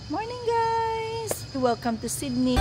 Morning guys! Welcome to Sydney.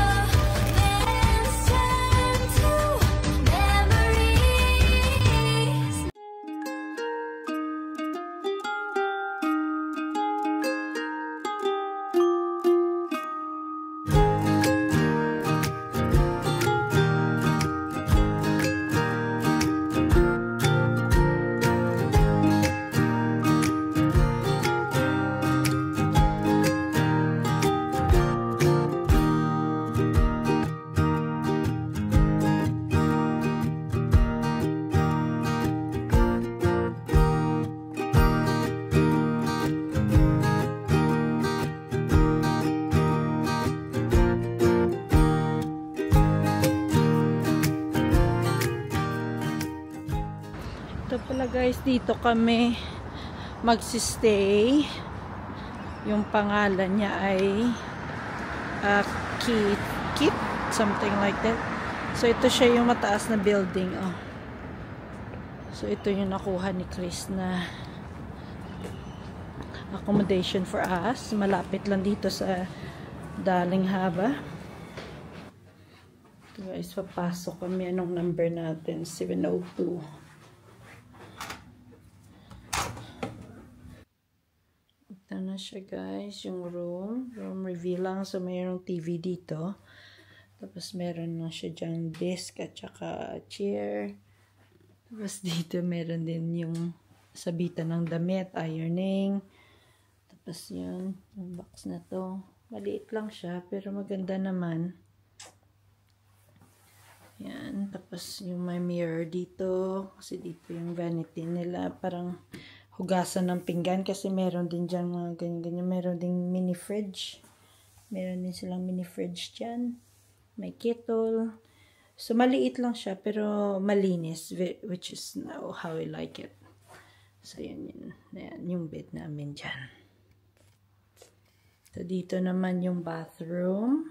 Ito pala guys, dito kami magsistay. Yung pangalan niya ay Kit, something like that. So ito siya yung mataas na building. Oh. So ito yung nakuha ni Chris na accommodation for us. Malapit lang dito sa Darling Harbour. Ito guys, papasok kami. Anong number natin? 702. Ito na siya guys, yung room reveal lang. So mayroong TV dito, tapos meron na siya dyang desk at saka chair. Tapos dito meron din yung sabitan ng damit, ironing. Tapos yun, yung box na to, maliit lang siya pero maganda naman. Yan, tapos yung may mirror dito, kasi dito yung vanity nila, parang hugasan ng pinggan kasi meron din dyan mga ganyan-ganyan. Meron din mini fridge. Meron din silang mini fridge dyan. May kettle. So, maliit lang siya pero malinis, which is how I like it. So, yun. Ayan, yung bed namin dyan. So, dito naman yung bathroom.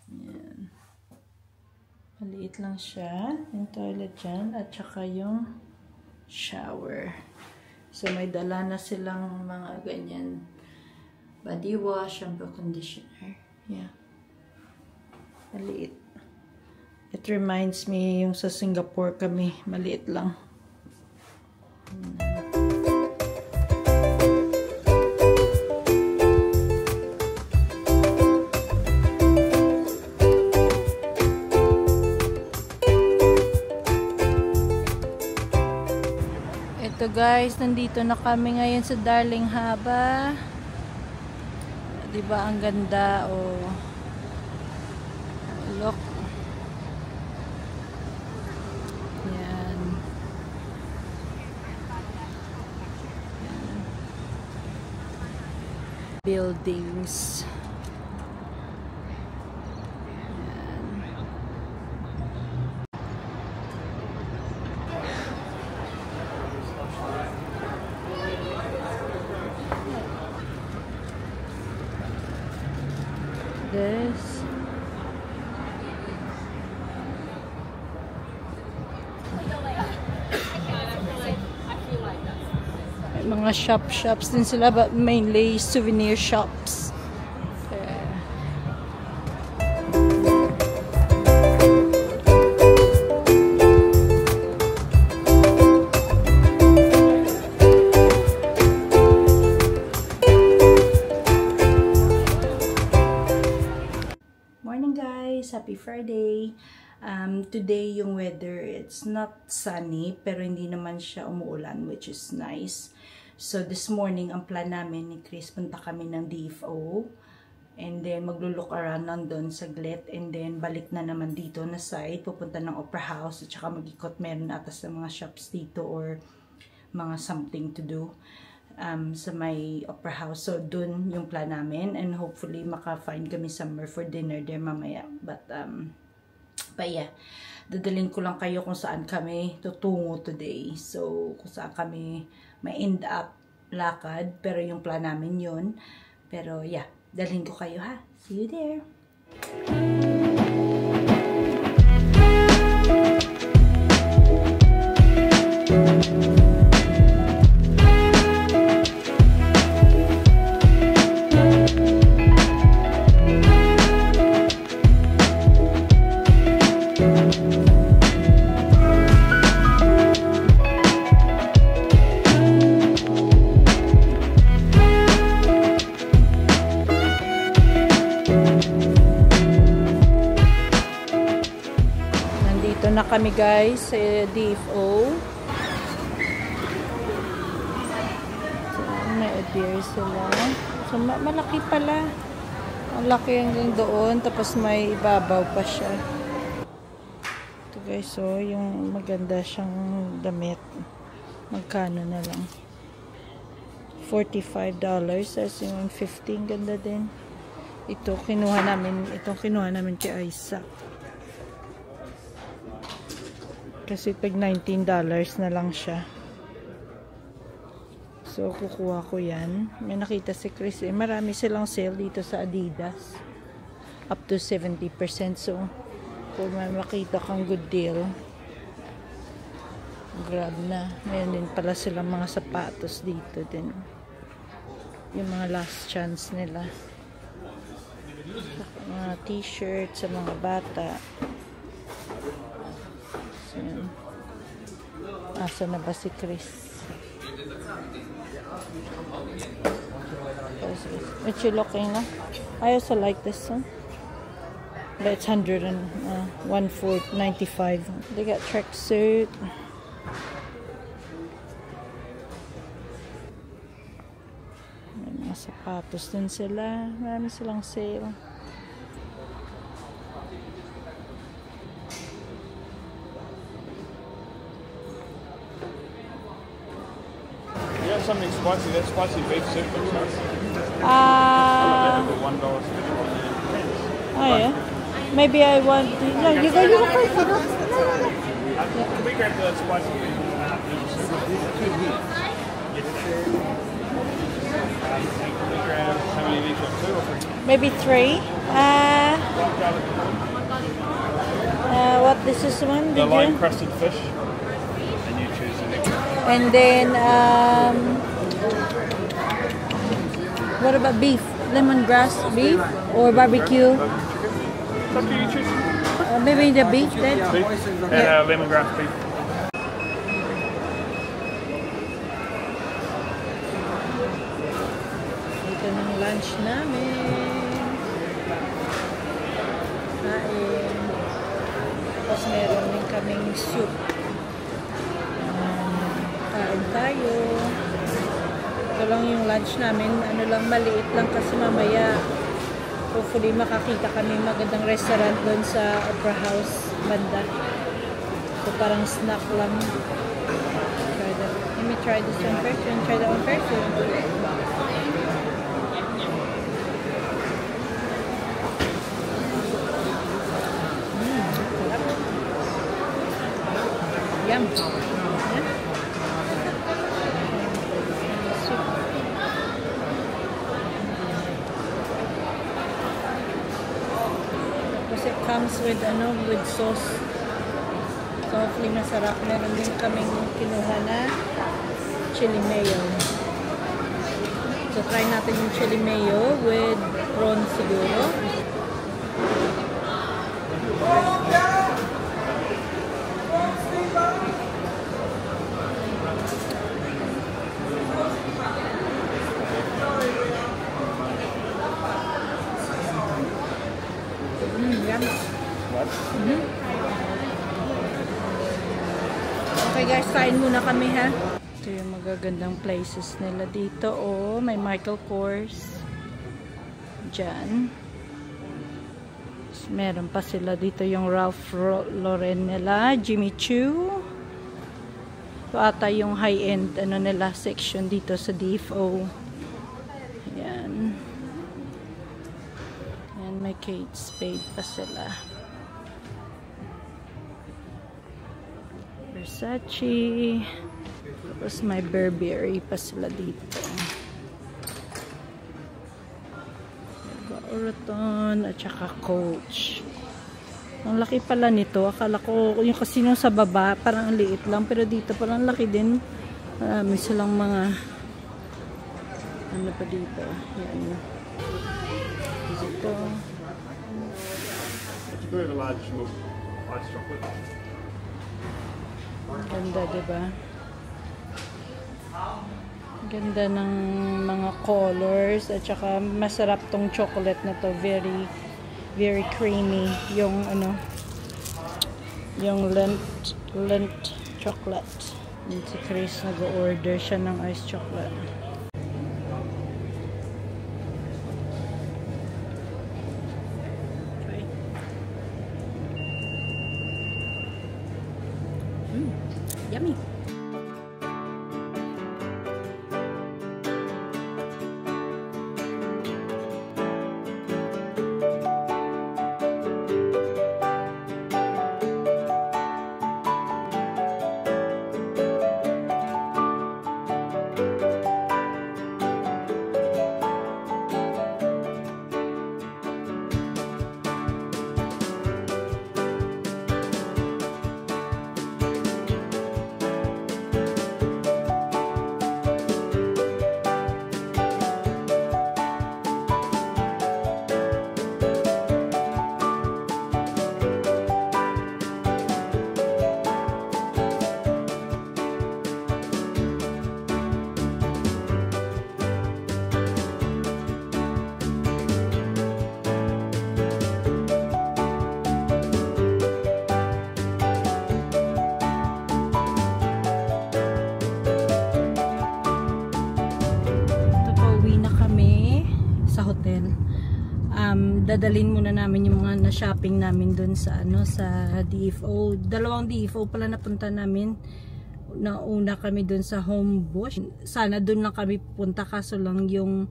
Ayan. Maliit lang siya. Yung toilet dyan. At saka yung shower. So, may dala na silang mga ganyan. Body wash, shampoo, conditioner. Yeah. Maliit. It reminds me yung sa Singapore kami. Maliit lang. Ito guys, nandito na kami ngayon sa Darling Harbour. Diba ang ganda? Oh. Look. Yan. Yan. Buildings. This. May mga shops din sila, but mainly souvenir shops. Happy Friday. Today yung weather, it's not sunny pero hindi naman siya umuulan, which is nice. So this morning ang plan namin ni Chris, punta kami ng DFO and then maglo-look around nandun saglit and then balik na naman dito na side, pupunta ng Opera House at saka mag-ikot, meron atas ng mga shops dito or mga something to do sa may Opera House. So dun yung plan namin and hopefully maka-find kami somewhere for dinner there mamaya. But yeah, dadalhin ko lang kayo kung saan kami tutungo today. So kung saan kami may end up lakad, pero yung plan namin yun. Pero yeah, dalhin ko kayo ha. See you there. kami guys sa DFO. So, may adhere sila. So, malaki pala. Ang laki hanggang doon. Tapos may ibabaw pa siya. Ito guys, so yung maganda siyang damit. Magkano na lang? $45. As yung $15. Ganda din. Itong kinuha namin kay Isaac. Kasi pag $19 na lang siya. So, kukuha ko yan. May nakita si Chris eh. Marami silang sale dito sa Adidas. Up to 70%. So, kung may makita kang good deal, grab na. Mayroon din pala silang mga sapatos dito din. Yung mga last chance nila. Mga t-shirt sa mga bata. So, yan. Asa na ba si Chris? What you looking at? I also like this one, but it's $195. They got tracksuit. May mga sapatos din sila. Marami silang sale. Something spicy, that spicy beef soup looks nice. Oh yeah. Maybe I want to, no, you go first. Can we grab the spicy beef soup? How many of each? 2 or 3? Maybe 3. What this is one? The lime crusted fish. And you choose the next one. And then, what about beef? Lemongrass beef or barbecue? What do you choose? Maybe the beef then? Beef and lemongrass beef. Ito ng lunch namin. Kain. Tapos meron din kaming soup. Kain tayo. Ito lang yung lunch namin. Ano lang, maliit lang kasi mamaya hopefully makakita kami magandang restaurant doon sa Opera House banda. So parang snack lang. Try that. Let me try this one first. You want to try that one first? Yum. It comes with with sauce. So hopefully masarap. Meron din kaming kinuha na chili mayo. So try natin yung chili mayo with prawn siguro. Okay guys, kain muna kami ha. Ito yung magagandang places nila dito. Oh, may Michael Kors. Diyan. Meron pa sila dito yung Ralph Lauren nila. Jimmy Choo. Ito ata yung high-end nila section dito sa DFO. Ayan. Ayan, may Kate Spade pa sila. Versace. Tapos may Burberry pa sila dito. Oraton at saka Coach. Ang laki pala nito. Akala ko yung kasi nung sa baba parang ang liit lang. Pero dito parang laki din. Marami silang mga ano pa dito. Yan. Dito. It's very large ice chocolate. Ganda, diba? Ganda ng mga colors at saka masarap tong chocolate na to. Very, very creamy yung Yung Lindt chocolate. Yung si Chris nag-order siya ng ice chocolate. Okay. Yummy. Dadalhin muna namin yung mga na-shopping namin dun sa sa DFO. Dalawang DFO pala napunta namin. Nauna kami dun sa Homebush. Sana dun lang kami pupunta, kaso lang yung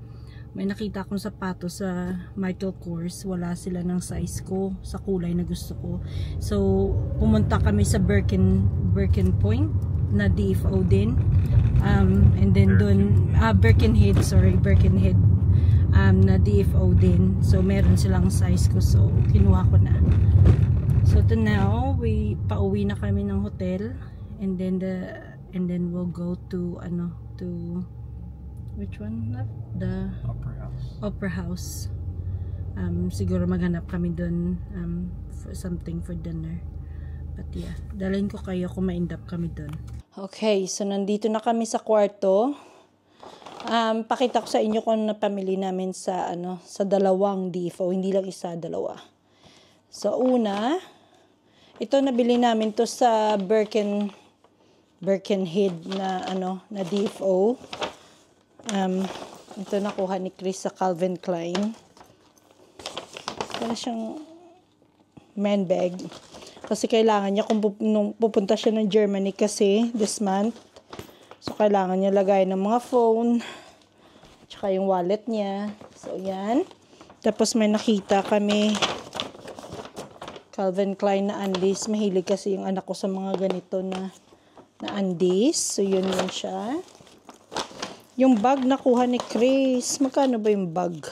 may nakita akong sapatos sa Michael Kors, wala sila ng size ko sa kulay na gusto ko. So pumunta kami sa Birkenpoint na DFO din. And then dun Birkenhead na DFO din. So meron silang size ko, so kinuha ko na. So to now, pauwi na kami ng hotel, and then we'll go to which one? The Opera House. Siguro maghanap kami doon for something for dinner. But yeah, dalhin ko kayo kung ma-end-up kami doon. Okay, so nandito na kami sa kwarto. Pakita ko sa inyo kung napamili namin sa sa dalawang DFO, hindi lang isa, dalawa. So una, ito nabili namin to sa Birkenhead na na DFO. Ito nakuha ni Chris sa Calvin Klein. Para siyang man bag. Kasi kailangan niya kung pupunta siya ng Germany kasi this month. So, kailangan niya lagay ng mga phone. Tsaka yung wallet niya. So, yan. Tapos, may nakita kami Calvin Klein na undies. Mahilig kasi yung anak ko sa mga ganito na undies. So, yun siya. Yung bag nakuha ni Chris. Magkano ba yung bag?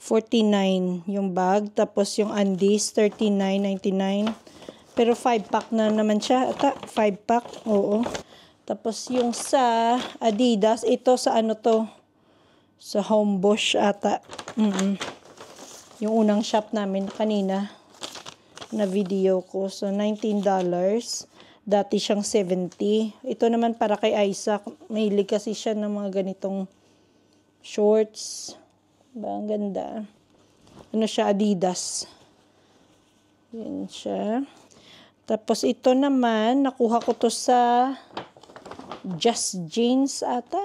49 yung bag. Tapos, yung undies, 39.99. Pero 5-pack na naman siya. 5-pack. Oo. Tapos yung sa Adidas, ito sa to? Sa Homebush ata. Yung unang shop namin kanina na video ko. So $19. Dati siyang $70. Ito naman para kay Isaac. Mahilig kasi siya ng mga ganitong shorts. Ba, ang ganda. Siya, Adidas. Yan siya. Tapos ito naman, nakuha ko to sa Just Jeans ata.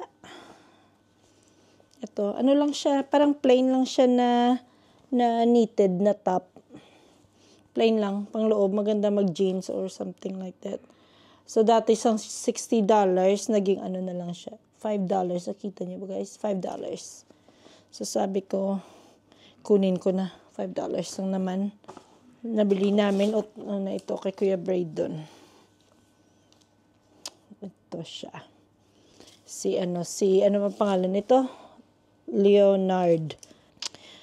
Ito, lang siya, parang plain lang siya na knitted na top. Plain lang, pang loob, maganda mag-jeans or something like that. So, dati isang $60, naging na lang siya. $5. Nakita niyo ba guys? $5. So, sabi ko, kunin ko na. $5 lang naman. Nabili namin na ito kay Kuya Braydon. Ito siya. Ano ang pangalan nito? Leonard.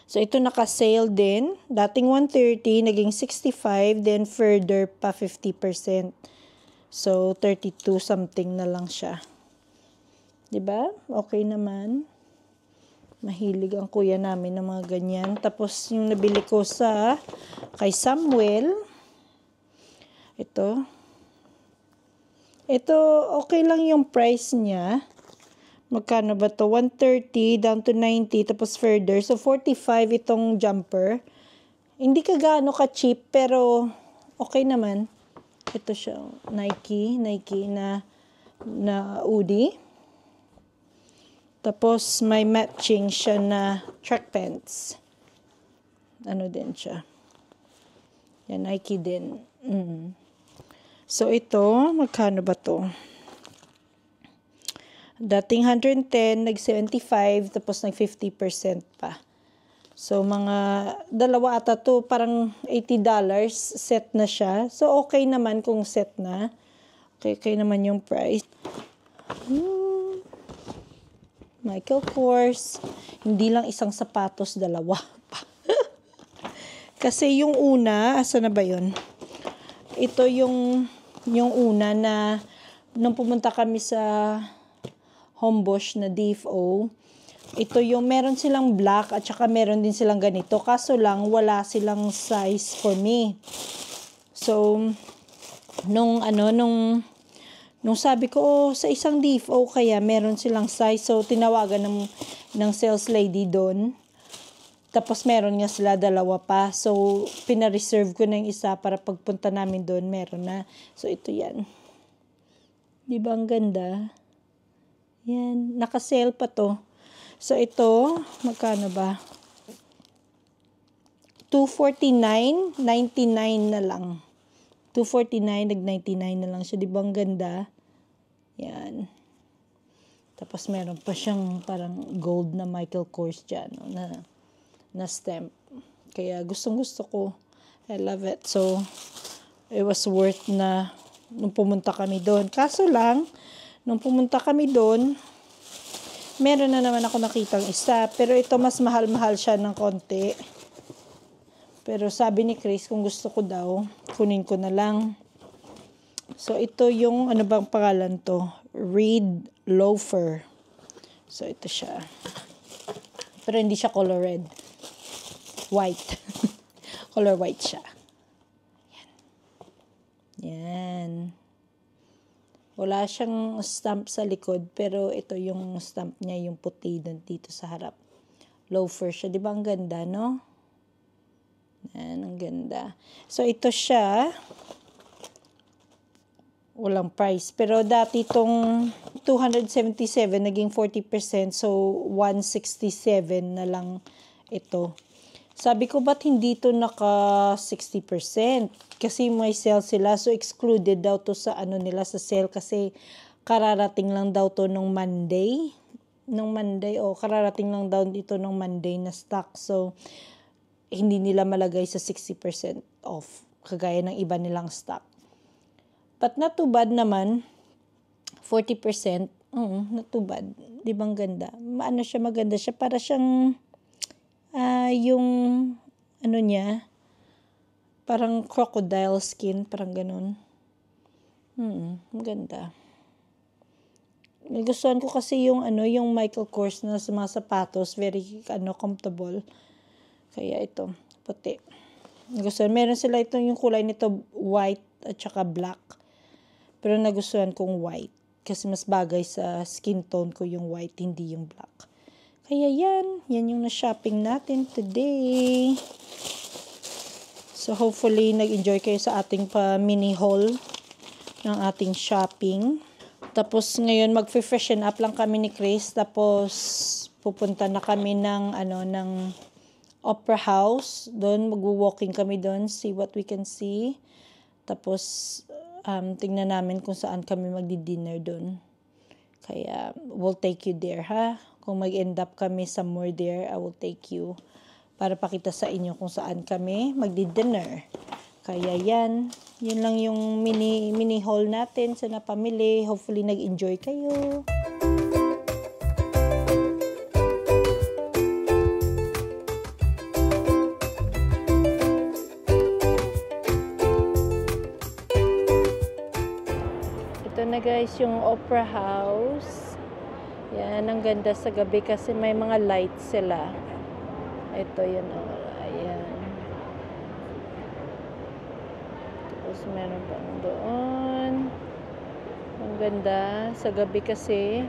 So, ito naka-sale din. Dating 130, naging 65, then further pa 50%. So, 32 something na lang siya. Diba? Okay naman. Mahilig ang kuya namin ng mga ganyan. Tapos, yung nabili ko kay Samuel. Ito, okay lang yung price niya. Magkano ba to? 130 down to 90 tapos further. So, 45 itong jumper. Hindi ka gaano ka-cheap pero Okay naman. Ito siya, Nike na hoodie. Tapos, may matching siya na track pants. Ano din siya. Yan, Nike din. So, ito, magkano ba to? Dating 110, nag-75, tapos nag-50% pa. So, mga dalawa ata to, parang $80 set na siya. So, okay naman kung set na. Okay naman yung price. Michael Kors. Hindi lang isang sapatos, dalawa pa. Kasi yung una, asa na ba yun? Ito yung una na nung pumunta kami sa Homebush na DFO, ito yung meron silang black at saka meron din silang ganito. Kaso lang, wala silang size for me. So, nung sabi ko, sa isang DFO kaya meron silang size. So, tinawagan ng sales lady doon. Tapos, meron nga sila dalawa pa. So, pina-reserve ko na yung isa para pagpunta namin doon, meron na. So, ito yan. Di ba ang ganda? Yan. Naka-sale pa to. So, ito, magkano ba? $249.99 na lang. $249, nag-99 na lang siya. Di ba ang ganda? Yan. Tapos, meron pa siyang parang gold na Michael Kors dyan, no? na stamp. Kaya, gustong-gusto ko. I love it. So, it was worth na nung pumunta kami doon. Kaso lang, nung pumunta kami doon, meron na naman ako nakitang isa. Pero ito, mas mahal-mahal siya ng konti. Pero sabi ni Chris, kung gusto ko daw, kunin ko na lang. So, ito yung, ano bang pangalan to? Reed Loafer. So, ito siya. Pero hindi siya color red. White. Color white siya. Yan. Wala siyang stamp sa likod, pero ito yung stamp niya, yung puti dito sa harap. Loafer siya. Di ba ang ganda, no? Yan, ang ganda. So, ito siya. Walang price. Pero dati itong 277, naging 40%. So, 167 na lang ito. Sabi ko, ba't hindi ito naka 60%? Kasi may sale sila. So, excluded daw to sa nila sa sale. Kasi kararating lang daw to nung Monday. Kararating lang daw dito nung Monday na stock. So, hindi nila malagay sa 60% off. Kagaya ng iba nilang stock. But not too bad naman. 40%. Not too bad. Di bang ganda? Maganda siya. Para siyang yung niya, parang crocodile skin, parang ganun. Maganda. Nagustuhan ko kasi yung Michael Kors na sa mga sapatos, very comfortable. Kaya ito, puti. Nagustuhan. Meron sila ito, yung kulay nito white at saka black. Pero nagustuhan kong white kasi mas bagay sa skin tone ko yung white, hindi yung black. Kaya yan yung na-shopping natin today. So hopefully nag-enjoy kayo sa ating mini haul ng ating shopping. Tapos ngayon mag-freshen up lang kami ni Chris. Tapos pupunta na kami ng Opera House. Doon mag-walking kami doon, see what we can see. Tapos tingnan namin kung saan kami magdi-dinner doon. Kaya we'll take you there, ha? Kung mag-end up kami somewhere there, I will take you para pakita sa inyo kung saan kami magdi-dinner. Kaya yun lang yung mini haul natin sa napamili. Hopefully nag-enjoy kayo. Ito na guys yung Opera House. Yan, ang ganda sa gabi kasi may mga lights sila. Ito yun. Ayan. Tapos meron pa doon. Ang ganda. Sa gabi kasi,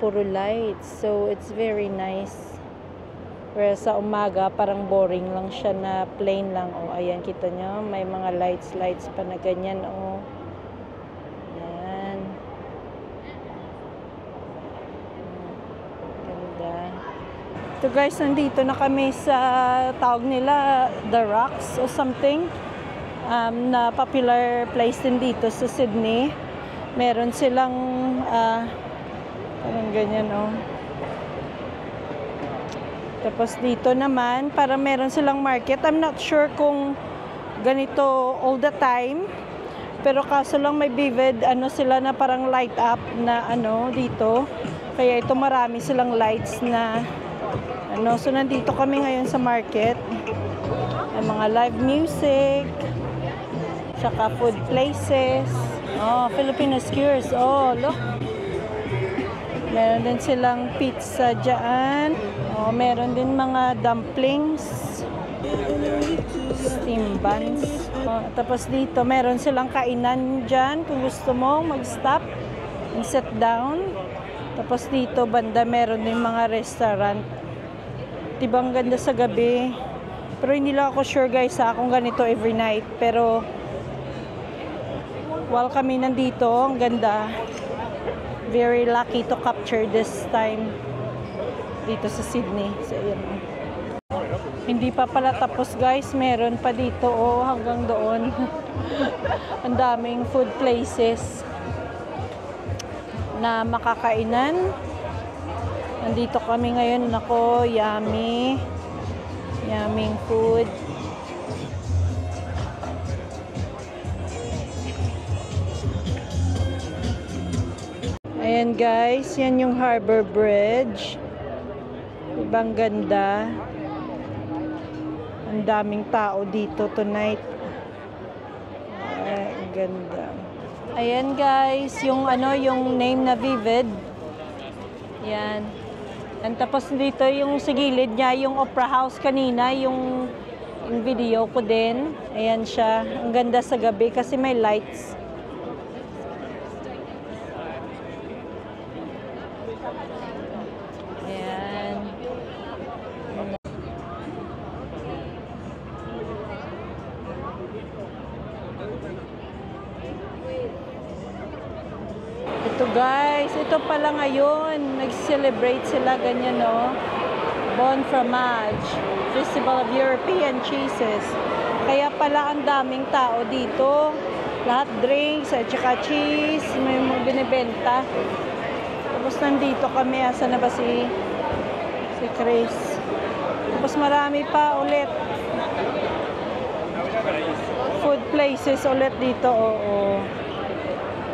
puro lights. So, it's very nice. Whereas sa umaga, parang boring lang siya na plain lang. O, ayan, kita nyo, may mga lights pa na ganyan. O, ayan. Ganda. Ito guys, nandito na kami sa tawag nila, The Rocks or something. Na popular place din dito sa Sydney. Meron silang, parang ganyan, o. Tapos dito naman, para meron silang market. I'm not sure kung ganito all the time. Pero kaso lang may vivid, sila na parang light up na dito. Kaya ito marami silang lights na So nandito kami ngayon sa market. May mga live music. Tsaka food places. Oh, Filipino skewers. Oh, look. Meron din silang pizza dyan. Oh, meron din mga dumplings. Steam buns. Oh, tapos dito, meron silang kainan dyan. Kung gusto mo mag-stop and sit down. Tapos dito, banda, meron din mga restaurant. Tibang ganda sa gabi. Pero hindi lang ako sure guys kung ganito every night. Pero while kami nandito, ang ganda. Very lucky to capture this time dito sa Sydney. So, ayan. Hindi pa pala tapos guys. Meron pa dito hanggang doon. Ang daming food places na makakainan. Nandito kami ngayon. Nako, yummy. Yummy food. Ayan guys, yan yung Harbour Bridge. Ibang ganda. Ang daming tao dito tonight. Ang ganda. Ayan guys, yung yung name na Vivid. Yan. And tapos dito yung sa gilid niya, yung Opera House kanina, yung video ko din. Ayan siya. Ang ganda sa gabi kasi may lights. Ito guys, ito pala ngayon, nag-celebrate sila ganyan Bon Fromage, Festival of European Cheeses. Kaya pala ang daming tao dito. Lahat drinks at saka cheese, may mga binibenta. Tapos nandito kami, asa na ba si Chris. Tapos marami pa ulit. Food places ulit dito,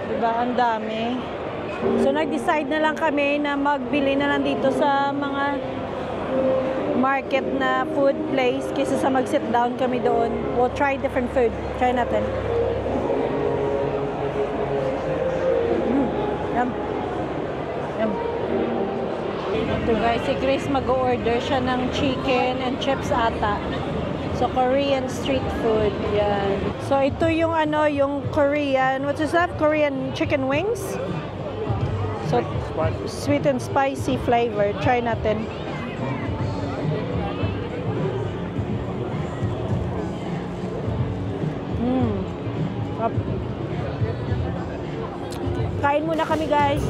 Diba, ang dami. So, nag-decide na lang kami na magbili na lang dito sa mga market na food place kaysa sa mag-sit down kami doon. We'll try different food. Try natin. Yum. Yum. Ito guys, si Chris mag-order siya ng chicken and chips ata. So, Korean street food. Yan. So, ito yung yung Korean, what is that? Korean chicken wings? So, sweet and spicy flavor. Try natin. Kain muna kami guys.